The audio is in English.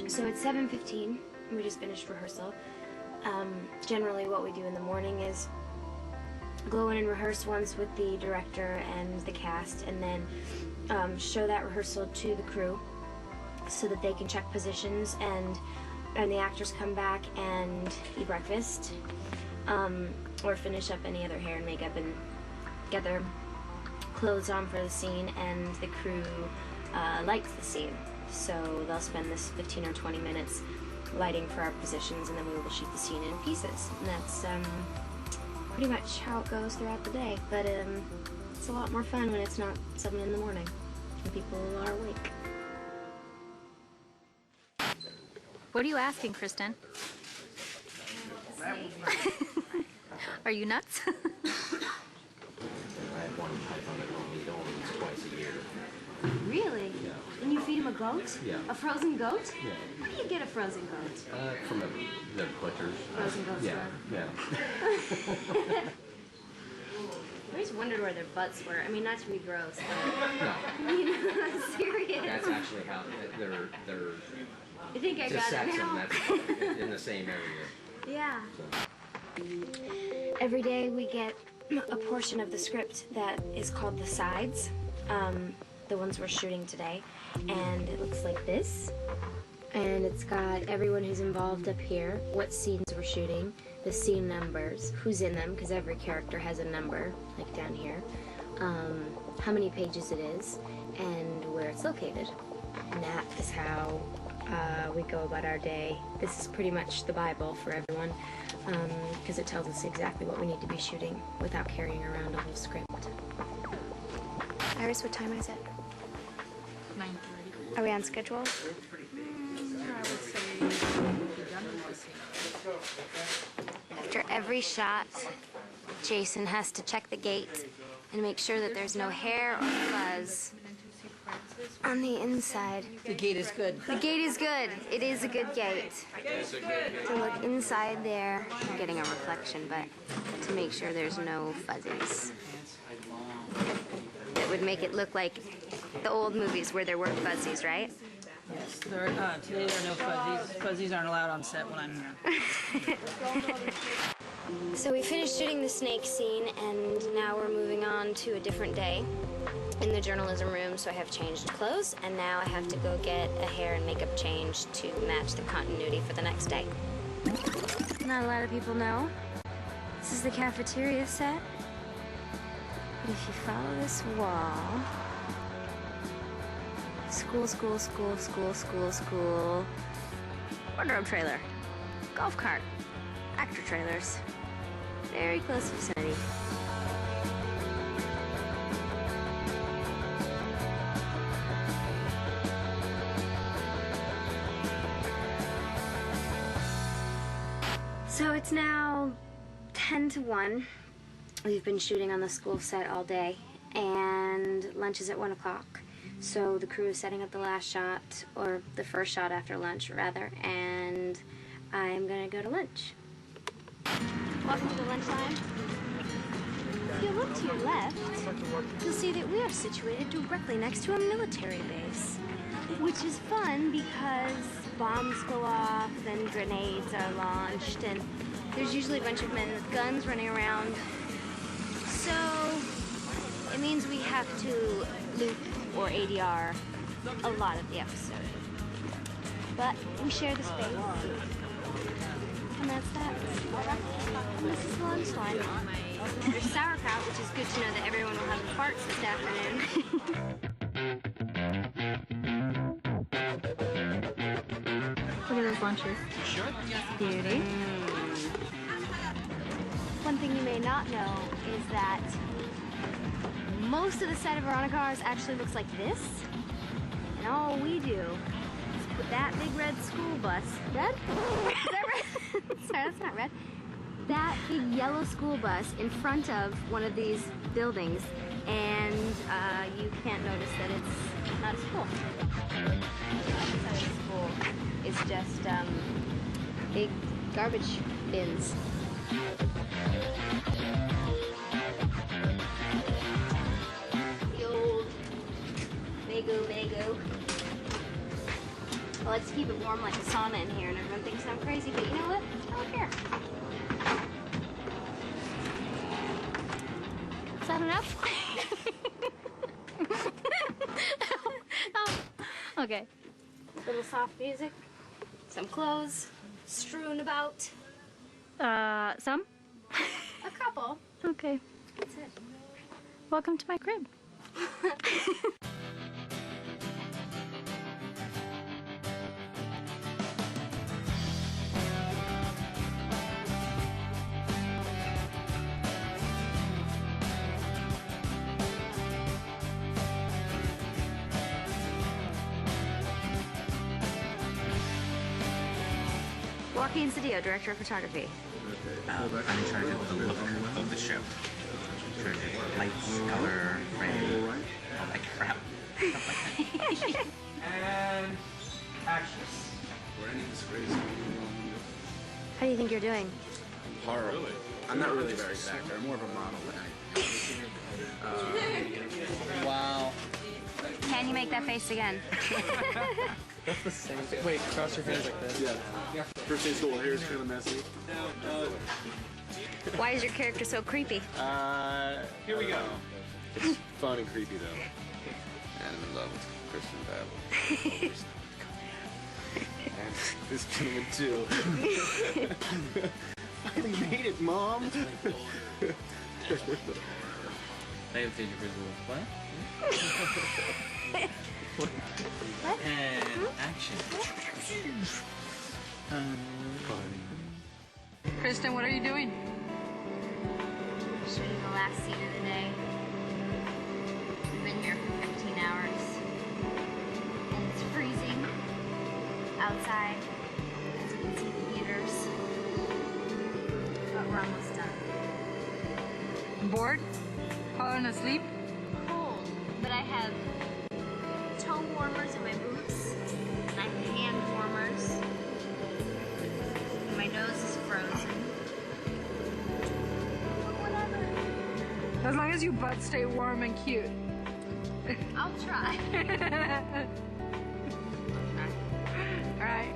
So it's 7:15. We just finished rehearsal. Generally what we do in the morning is go in and rehearse once with the director and the cast, and then show that rehearsal to the crew so that they can check positions, and the actors come back and eat breakfast, or finish up any other hair and makeup and get their clothes on for the scene, and the crew lights the scene. So they'll spend this 15 or 20 minutes lighting for our positions, and then we will shoot the scene in pieces. And that's pretty much how it goes throughout the day. But it's a lot more fun when it's not 7 in the morning and people are awake. What are you asking, Kristen? Are you nuts? I have one python at home. He only eats twice a year. Really? Yeah. And you feed him a goat? Yeah. A frozen goat? Yeah. How do you get a frozen goat? From the butchers. Frozen goats. Yeah. Yeah. I always wondered where their butts were. I mean, not to be gross, but No. I mean, I'm serious. That's actually how they're. I think I to got sex it them, now. that's in the same area. Yeah. So. Every day we get a portion of the script that is called the sides, the ones we're shooting today, and it looks like this. And it's got everyone who's involved up here, what scenes we're shooting, the scene numbers, who's in them, because every character has a number, like down here, how many pages it is, and where it's located. And that is how we go about our day. This is pretty much the Bible for everyone, because it tells us exactly what we need to be shooting without carrying around a whole script. Iris, what time is it? 9:30. Are we on schedule? I would say we'll be done with this scene. After every shot, Jason has to check the gate and make sure that there's no hair or fuzz on the inside. The gate is good. The gate is good. It is a good gate. To look inside there, I'm getting a reflection, but to make sure there's no fuzzies. It would make it look like the old movies where there were fuzzies, right? Yes. Today there are no fuzzies. Fuzzies aren't allowed on set when I'm here. So we finished shooting the snake scene, and now we're moving on to a different day in the journalism room. So I have changed clothes, and now I have to go get a hair and makeup change to match the continuity for the next day. Not a lot of people know. This is the cafeteria set. But if you follow this wall, school, school, school, school, school, school, wardrobe trailer, golf cart, actor trailers, very close vicinity. So it's now 10 to 1. We've been shooting on the school set all day, and lunch is at 1 o'clock. So the crew is setting up the last shot, or the first shot after lunch, rather, and I'm gonna go to lunch. Welcome to the lunch line. If you look to your left, you'll see that we are situated directly next to a military base, which is fun because bombs go off and grenades are launched, and there's usually a bunch of men with guns running around. So it means we have to loop or ADR a lot of the episode. But we share the space. And that's that. And this is the lunch line. There's sauerkraut, which is good to know that everyone will have farts this afternoon. Look at those lunches. Beauty. One thing you may not know is that most of the set of Veronica Mars actually looks like this. And all we do is put that big red school bus. Red? Is that red? Sorry, that's not red. That big yellow school bus in front of one of these buildings, and you can't notice that it's not a school. It's not a school. It's just big garbage bins. The old Mago. I like to keep it warm like a sauna in here, and everyone thinks I'm crazy, but you know what? I don't care. Is that enough? Oh, okay. Little soft music, some clothes strewn about. Some? A couple. Okay. That's it. Welcome to my crib. Joaquin Cedillo, director of photography. I'm in charge of the look of the show. In charge of lights, color, frame, all that crap. And action. How do you think you're doing? Horrible. I'm not really very good actor. I'm more of a model than Wow. Can you make that face again? That's the same thing. Wait, cross your hands like this. Yeah. First day school, hair's kind of messy. Why is your character so creepy? Here we go. It's fun and creepy though. And I'm in love with Kristen Bell. And this gentleman too. Finally made it, Mom! I have changed your what? And action. Kristen, what are you doing? Shooting the last scene of the day. We've been here for 15 hours. And it's freezing outside. As you can see the heaters. But we're almost done. Bored? Falling asleep? Cold, but I have toe warmers in my boots. And I have hand warmers. And my nose is frozen. But whatever. As long as you butt stay warm and cute. I'll try. All right.